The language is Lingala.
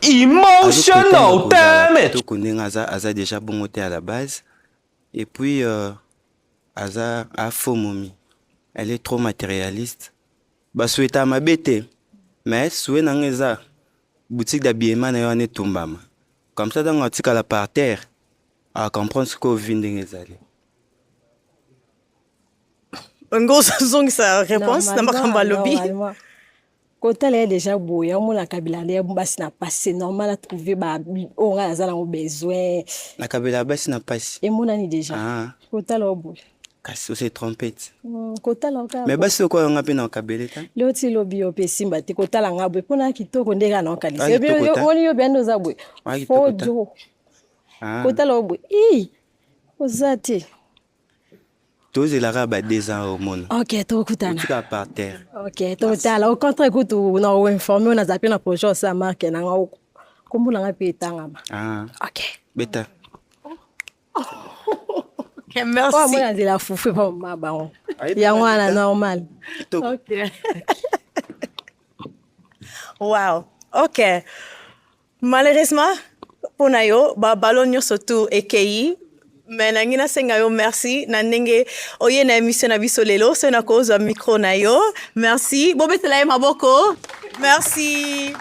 Emotional, damn it! Tu connais Aza déjà bon côté à la base. Et puis, Aza a faux momie. Elle est trop matérialiste. Bah, souhaite à ma bête. Mais souhaite à boutique d'habillement na yo tombama. Comme ça, dans l'article à la par terre, à comprendre ce qu'on vient de nous aller. En gros, sa réponse, n'a pas lobby. Quand elle est déjà bouillée, on a kabila les bas n'a passé normal à trouver bah on a ça on besoin. La kabila bas n'a pas. Et mon ani déjà. Quand elle est bouillée. Casse c'est trompette. Quand elle est. Mais bas c'est quoi on a peine en kabila ta? Le ti lobby au pesimba ti quand elle a ngabwe pona kitoko ndega na kalisa. Et bien on y a bien nos aboué. Fojo. Quand elle est bouillée. Ozati. Tous les arabes à 2 ans au monde. Ok, tout kutana. Tu vas par terre. Ok, total. Au contraire, écoute, on a informé, on a zappé na projet ça marque na nga comme on a payé tanga. Ok. Beta. Merci. Oh, moi j'ai la foufou pas ma baron. Ya wana normal. Ok. Wow. Ok. Malheureusement, pour nayo, ba ballon surtout EKI. Mais nangina senga yo merci na ndenge oye na émission na biso lelo c'est na cause micro na yo merci bobetela maboko merci